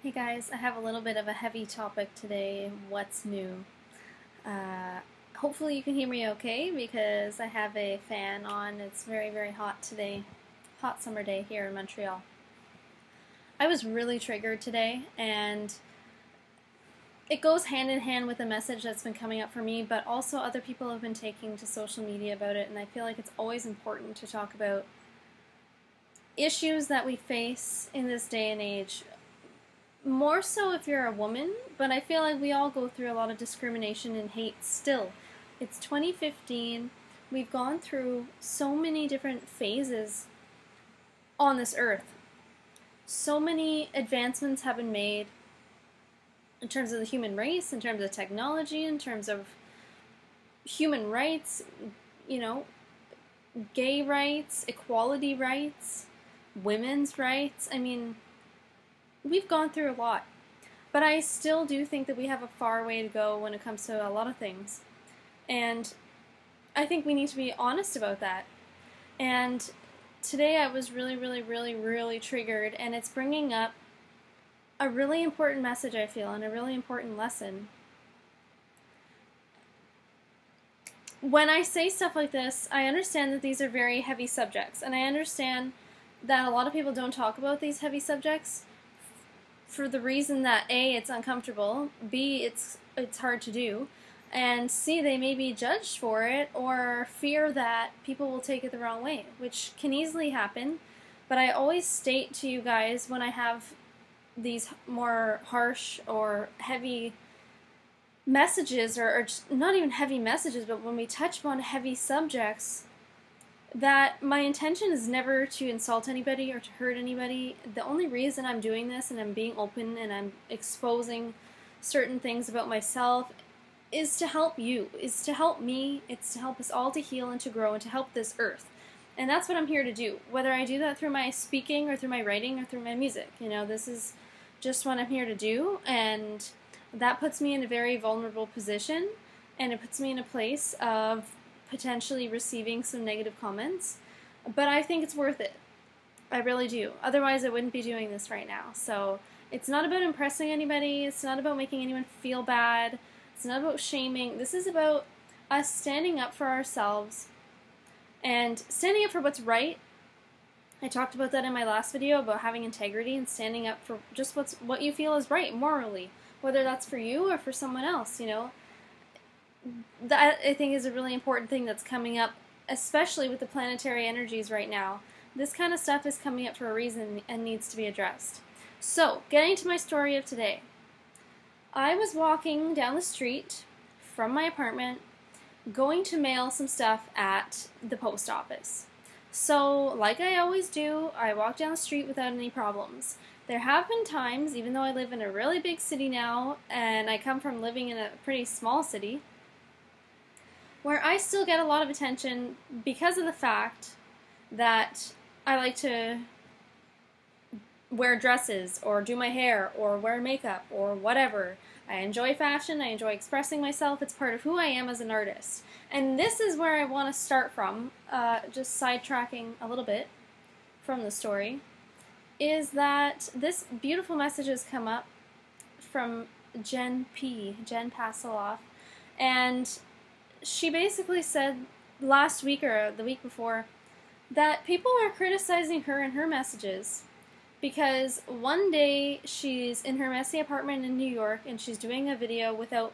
Hey guys, I have a little bit of a heavy topic today. What's new? Uh, Hopefully you can hear me okay because I have a fan on. It's very, very hot today. Hot summer day here in Montreal. I was really triggered today, and it goes hand in hand with a message that's been coming up for me, but also other people have been taking to social media about it, and I feel like it's always important to talk about issues that we face in this day and age, more so if you're a woman, but I feel like we all go through a lot of discrimination and hate still. It's 2015. We've gone through so many different phases on this earth. So many advancements have been made in terms of the human race, in terms of technology, in terms of human rights, you know, gay rights, equality rights, women's rights. I mean, we've gone through a lot, but I still do think that we have a far way to go when it comes to a lot of things, and I think we need to be honest about that. And today I was really triggered, and it's bringing up a really important message, I feel, and a really important lesson. When I say stuff like this, I understand that these are very heavy subjects, and I understand that a lot of people don't talk about these heavy subjects for the reason that A, it's uncomfortable, B, it's hard to do, and C, they may be judged for it or fear that people will take it the wrong way, which can easily happen. But I always state to you guys when I have these more harsh or heavy messages, or just not even heavy messages, but when we touch upon heavy subjects, that my intention is never to insult anybody or to hurt anybody. The only reason I'm doing this and I'm being open and I'm exposing certain things about myself is to help you, is to help me, it's to help us all to heal and to grow and to help this earth. And that's what I'm here to do. Whether I do that through my speaking or through my writing or through my music, you know, this is just what I'm here to do, and that puts me in a very vulnerable position, and it puts me in a place of potentially receiving some negative comments, but I think it's worth it. I really do. Otherwise, I wouldn't be doing this right now. So it's not about impressing anybody. It's not about making anyone feel bad. It's not about shaming. This is about us standing up for ourselves and standing up for what's right. I talked about that in my last video about having integrity and standing up for just what you feel is right morally, whether that's for you or for someone else, you know. That, I think, is a really important thing that's coming up, especially with the planetary energies right now. This kind of stuff is coming up for a reason and needs to be addressed. So, getting to my story of today. I was walking down the street from my apartment, going to mail some stuff at the post office. So, like I always do, I walk down the street without any problems. There have been times, even though I live in a really big city now, and I come from living in a pretty small city, where I still get a lot of attention because of the fact that I like to wear dresses or do my hair or wear makeup or whatever. I enjoy fashion, I enjoy expressing myself, it's part of who I am as an artist. And this is where I want to start from, just sidetracking a little bit from the story, is that this beautiful message has come up from Jen Passeloff, and she basically said last week or the week before that people are criticizing her and her messages because one day she's in her messy apartment in New York and she's doing a video without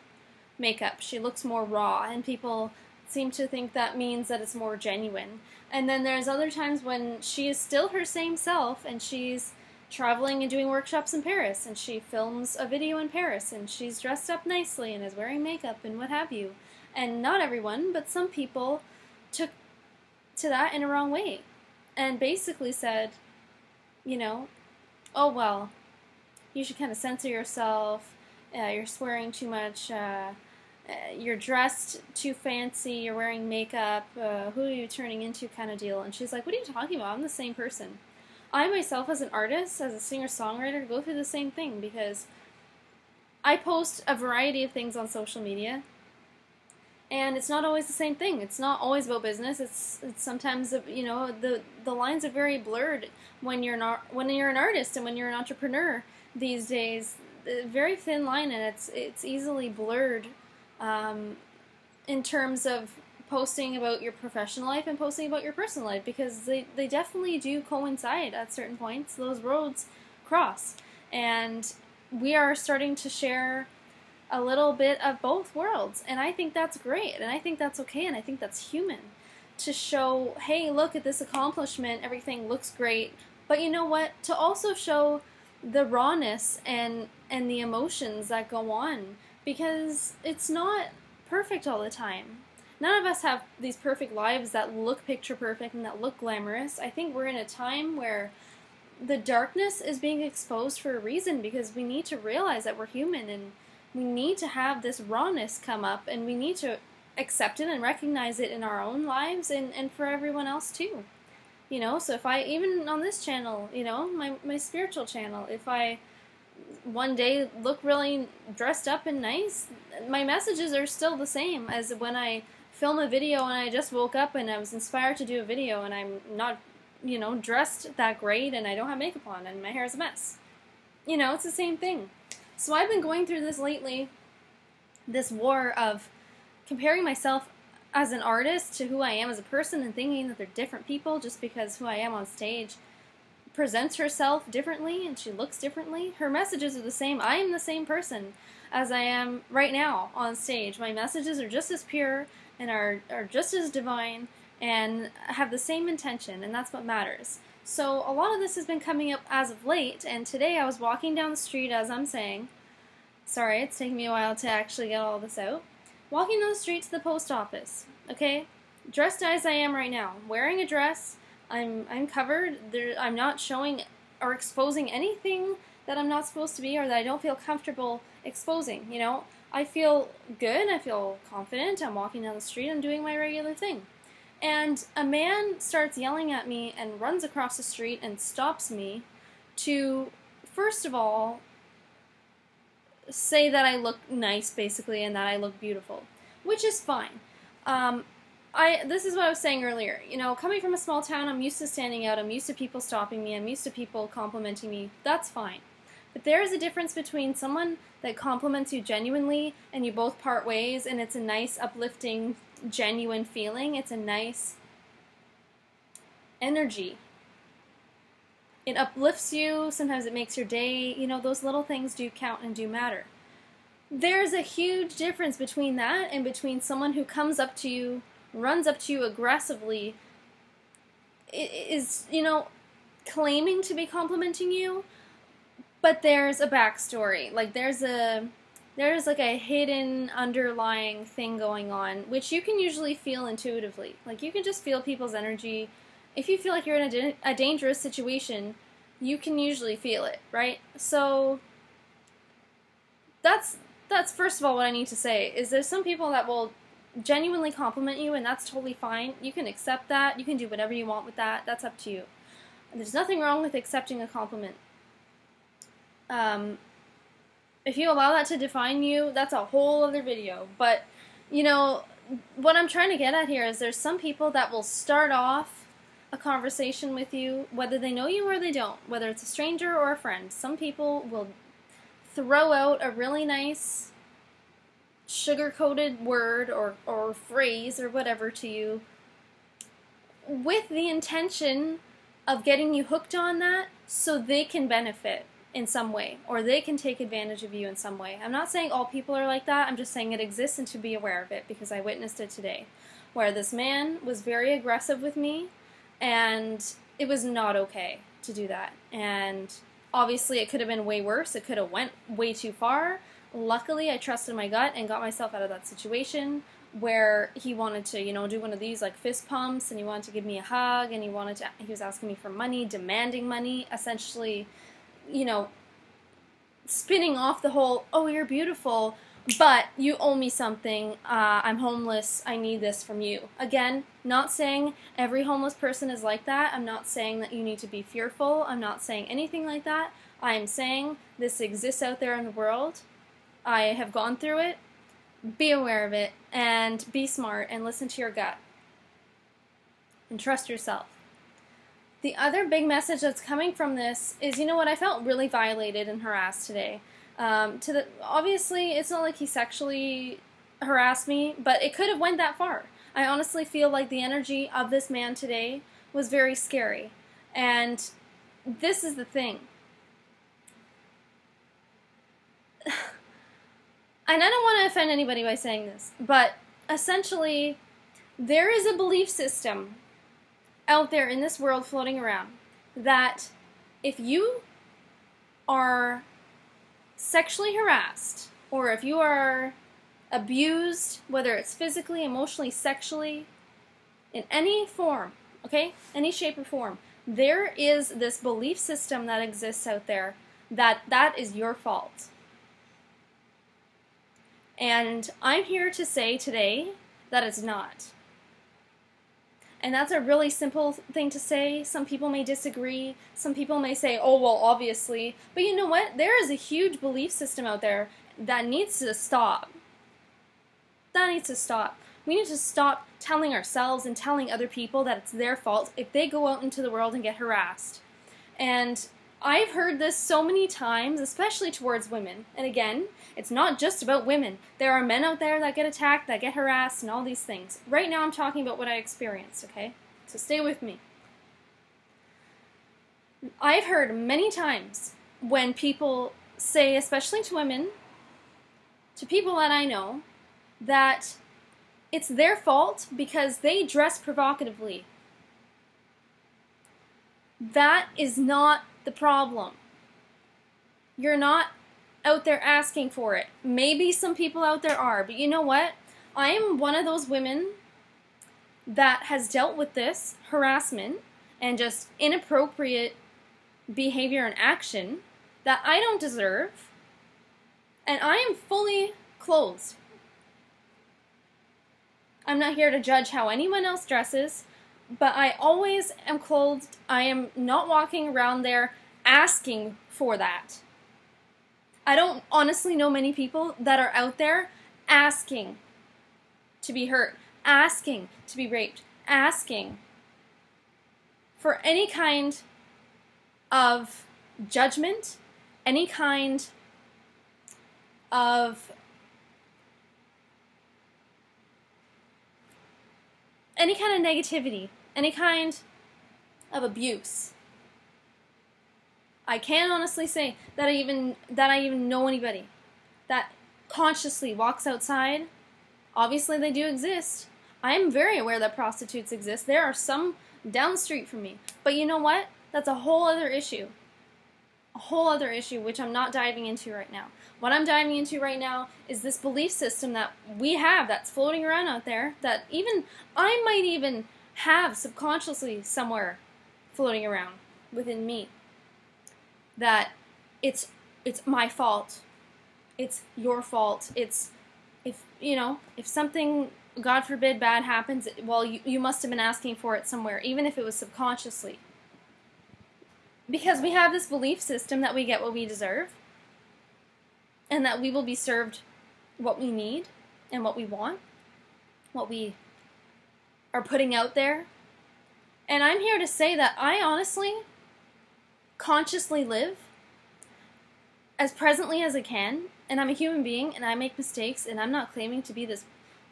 makeup. She looks more raw, and people seem to think that means that it's more genuine. And then there's other times when she is still her same self and she's traveling and doing workshops in Paris, and she films a video in Paris and she's dressed up nicely and is wearing makeup and what have you. And not everyone, but some people took to that in a wrong way and basically said, you know, oh well, you should kind of censor yourself, you're swearing too much, you're dressed too fancy, you're wearing makeup, who are you turning into kind of deal. And she's like, what are you talking about? I'm the same person. I myself, as an artist, as a singer-songwriter, go through the same thing because I post a variety of things on social media. And it's not always the same thing. It's not always about business. It's sometimes, you know, the lines are very blurred when you're an artist and when you're an entrepreneur. these days, a very thin line, and it's easily blurred in terms of posting about your professional life and posting about your personal life, because they definitely do coincide at certain points. Those roads cross, and we are starting to share a little bit of both worlds, and I think that's great, and I think that's okay, and I think that's human to show, hey, look at this accomplishment, everything looks great, but you know what, to also show the rawness and the emotions that go on, because it's not perfect all the time. None of us have these perfect lives that look picture perfect and that look glamorous. I think we're in a time where the darkness is being exposed for a reason, because we need to realize that we're human, and we need to have this rawness come up, and we need to accept it and recognize it in our own lives, and for everyone else too. You know, so if I, even on this channel, you know, my spiritual channel, if I one day look really dressed up and nice, my messages are still the same as when I film a video and I just woke up and I was inspired to do a video and I'm not, you know, dressed that great and I don't have makeup on and my hair is a mess. You know, it's the same thing. So I've been going through this lately, this war of comparing myself as an artist to who I am as a person, and thinking that they're different people just because who I am on stage presents herself differently and she looks differently. Her messages are the same. I am the same person as I am right now on stage. My messages are just as pure and are just as divine and have the same intention, and that's what matters. So a lot of this has been coming up as of late, and today I was walking down the street, as I'm saying. Sorry, it's taking me a while to actually get all this out. Walking down the street to the post office, okay? Dressed as I am right now, wearing a dress. I'm covered. I'm not showing or exposing anything that I'm not supposed to be or that I don't feel comfortable exposing, you know? I feel good, I feel confident, I'm walking down the street, I'm doing my regular thing. And a man starts yelling at me and runs across the street and stops me to, first of all, say that I look nice, basically, and that I look beautiful, which is fine. This is what I was saying earlier. You know, coming from a small town, I'm used to standing out, I'm used to people stopping me, I'm used to people complimenting me. That's fine. But there is a difference between someone that compliments you genuinely and you both part ways and it's a nice, uplifting, genuine feeling. It's a nice energy. It uplifts you, sometimes it makes your day. You know, those little things do count and do matter. There's a huge difference between that and between someone who comes up to you, runs up to you aggressively, is, you know, claiming to be complimenting you, but there's a backstory. Like, there's like a hidden underlying thing going on, which you can usually feel intuitively. Like, you can just feel people's energy. If you feel like you're in a dangerous situation, you can usually feel it, right? So that's first of all what I need to say, is there's some people that will genuinely compliment you, and that's totally fine. You can accept that. You can do whatever you want with that. That's up to you. There's nothing wrong with accepting a compliment. If you allow that to define you, that's a whole other video. But, you know, what I'm trying to get at here is there's some people that will start off a conversation with you, whether they know you or they don't, whether it's a stranger or a friend. Some people will throw out a really nice sugar-coated word or phrase or whatever to you with the intention of getting you hooked on that so they can benefit in some way, or they can take advantage of you in some way. I'm not saying all people are like that, I'm just saying it exists and to be aware of it, because I witnessed it today, where this man was very aggressive with me, and it was not okay to do that. And obviously it could have been way worse, it could have went way too far. Luckily, I trusted my gut and got myself out of that situation where he wanted to, you know, do one of these like fist pumps, and he wanted to give me a hug, and he was asking me for money, demanding money, essentially, you know, spinning off the whole, oh, you're beautiful, but you owe me something, I'm homeless, I need this from you. Again, not saying every homeless person is like that. I'm not saying that you need to be fearful. I'm not saying anything like that. I am saying this exists out there in the world. I have gone through it. Be aware of it, and be smart, and listen to your gut. And trust yourself. The other big message that's coming from this is, you know what, I felt really violated and harassed today. Obviously, it's not like he sexually harassed me, but it could have went that far. I honestly feel like the energy of this man today was very scary. And this is the thing. And I don't want to offend anybody by saying this, but essentially, there is a belief system out there in this world floating around that if you are sexually harassed, or if you are abused, whether it's physically, emotionally, sexually, in any form, okay, any shape or form, there is this belief system that exists out there that is your fault. And I'm here to say today that it's not. And that's a really simple thing to say. Some people may disagree. Some people may say, oh, well, obviously. But you know what? There is a huge belief system out there that needs to stop. That needs to stop. We need to stop telling ourselves and telling other people that it's their fault if they go out into the world and get harassed. And I've heard this so many times, especially towards women. And again, it's not just about women. There are men out there that get attacked, that get harassed, and all these things. Right now I'm talking about what I experienced, okay? So stay with me. I've heard many times when people say, especially to women, to people that I know, that it's their fault because they dress provocatively. That is not the problem. You're not out there asking for it. Maybe some people out there are, but you know what? I am one of those women that has dealt with this harassment and just inappropriate behavior and action that I don't deserve, and I am fully clothed. I'm not here to judge how anyone else dresses, but I always am clothed. I am not walking around there asking for that. I don't honestly know many people that are out there asking to be hurt, asking to be raped, asking for any kind of judgment, any kind of negativity, any kind of abuse. I can't honestly say that I even know anybody that consciously walks outside. Obviously they do exist. I am very aware that prostitutes exist. There are some down the street from me. But you know what? That's a whole other issue. A whole other issue which I'm not diving into right now. What I'm diving into right now is this belief system that we have that's floating around out there that even I might even have subconsciously somewhere floating around within me. That it's my fault. It's your fault. It's if something, God forbid, bad happens, well, you must have been asking for it somewhere, even if it was subconsciously. Because we have this belief system that we get what we deserve, and that we will be served what we need and what we want, what we are putting out there. And I'm here to say that I honestly consciously live as presently as I can, and I'm a human being and I make mistakes, and I'm not claiming to be this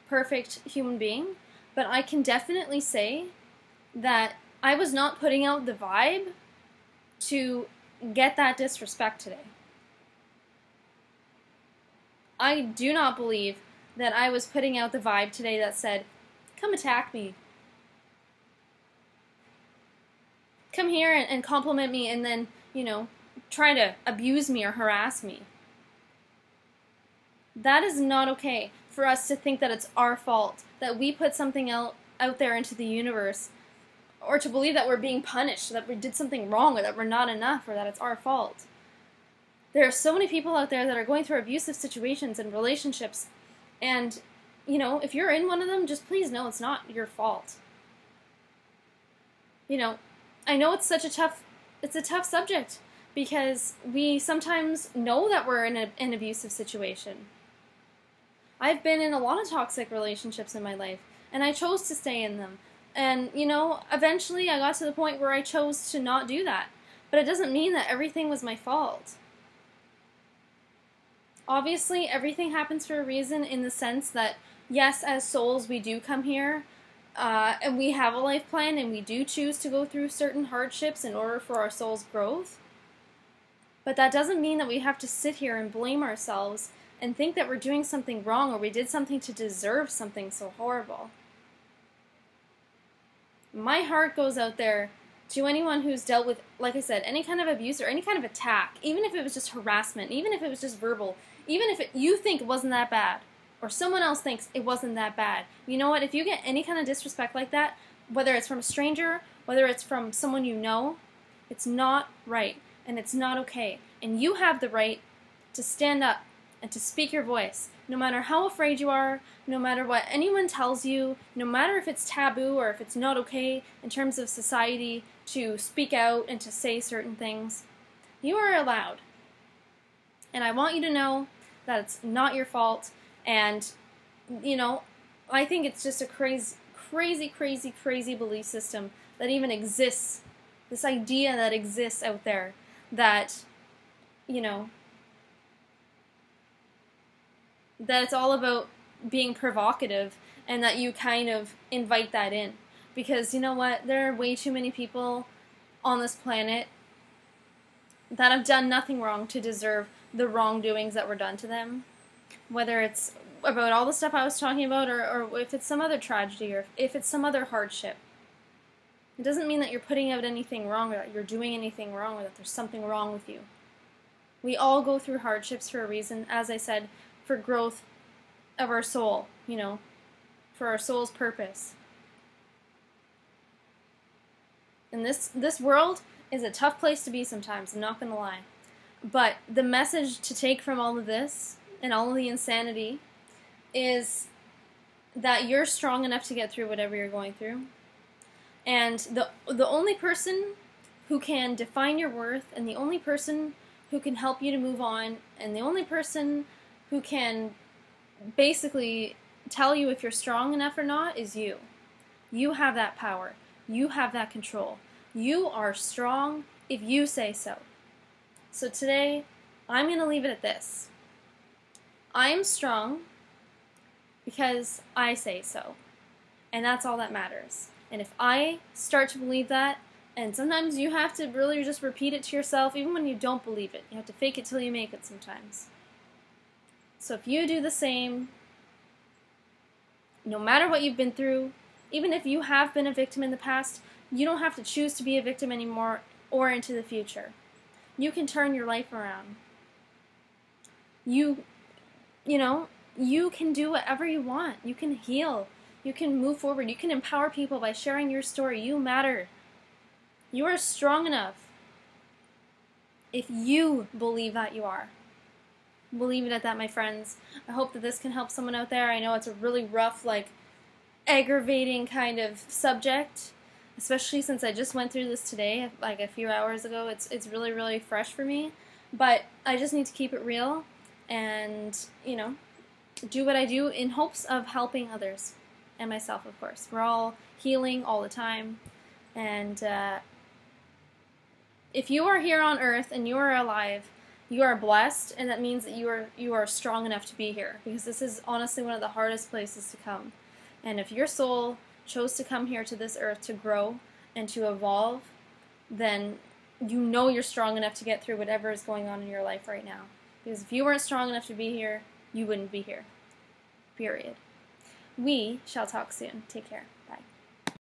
perfect human being, but I can definitely say that I was not putting out the vibe to get that disrespect today. I do not believe that I was putting out the vibe today that said, come attack me. Come here and compliment me and then, try to abuse me or harass me. That is not okay for us to think that it's our fault, that we put something out there into the universe, or to believe that we're being punished, that we did something wrong, or that we're not enough, or that it's our fault. There are so many people out there that are going through abusive situations and relationships, and, if you're in one of them, just please know it's not your fault. I know it's a tough subject, because we sometimes know that we're in an abusive situation. I've been in a lot of toxic relationships in my life, and I chose to stay in them. And, you know, eventually I got to the point where I chose to not do that. But it doesn't mean that everything was my fault. Obviously, everything happens for a reason, in the sense that, yes, as souls, we do come here, and we have a life plan, and we do choose to go through certain hardships in order for our soul's growth. But that doesn't mean that we have to sit here and blame ourselves and think that we're doing something wrong, or we did something to deserve something so horrible. My heart goes out there to anyone who's dealt with, like I said, any kind of abuse or any kind of attack, even if it was just harassment, even if it was just verbal, even if you think it wasn't that bad, or someone else thinks it wasn't that bad. You know what? If you get any kind of disrespect like that, whether it's from a stranger, whether it's from someone you know, it's not right, and it's not okay. And you have the right to stand up and to speak your voice, no matter how afraid you are, no matter what anyone tells you, no matter if it's taboo or if it's not okay in terms of society to speak out and to say certain things. You are allowed. And I want you to know that it's not your fault. And, you know, I think it's just a crazy, crazy, crazy, crazy belief system that even exists. This idea that exists out there that, you know, that it's all about being provocative and that you kind of invite that in. Because, you know what, there are way too many people on this planet that have done nothing wrong to deserve the wrongdoings that were done to them. Whether it's about all the stuff I was talking about, or if it's some other tragedy, or if it's some other hardship. It doesn't mean that you're putting out anything wrong, or that you're doing anything wrong, or that there's something wrong with you. We all go through hardships for a reason, as I said, for growth of our soul, you know, for our soul's purpose. And this world is a tough place to be sometimes, I'm not going to lie. But the message to take from all of this, and all of the insanity, is that you're strong enough to get through whatever you're going through. And the only person who can define your worth, and the only person who can help you to move on, and the only person who can basically tell you if you're strong enough or not is you. You have that power. You have that control. You are strong if you say so. So today, I'm going to leave it at this. I am strong because I say so. And that's all that matters. And if I start to believe that, and sometimes you have to really just repeat it to yourself, even when you don't believe it. You have to fake it till you make it sometimes. So if you do the same, no matter what you've been through, even if you have been a victim in the past, you don't have to choose to be a victim anymore or into the future. You can turn your life around. You know, you can do whatever you want. You can heal. You can move forward. You can empower people by sharing your story. You matter. You are strong enough if you believe that you are. Believe it at that, my friends. I hope that this can help someone out there. I know it's a really rough, aggravating kind of subject, especially since I just went through this today, like a few hours ago. It's really, really fresh for me. But I just need to keep it real and, you know, do what I do in hopes of helping others. And myself, of course. We're all healing all the time. And if you are here on Earth and you are alive, you are blessed, and that means that you are strong enough to be here. Because this is honestly one of the hardest places to come. And if your soul chose to come here to this earth to grow and to evolve, then you know you're strong enough to get through whatever is going on in your life right now. Because if you weren't strong enough to be here, you wouldn't be here. Period. We shall talk soon. Take care. Bye.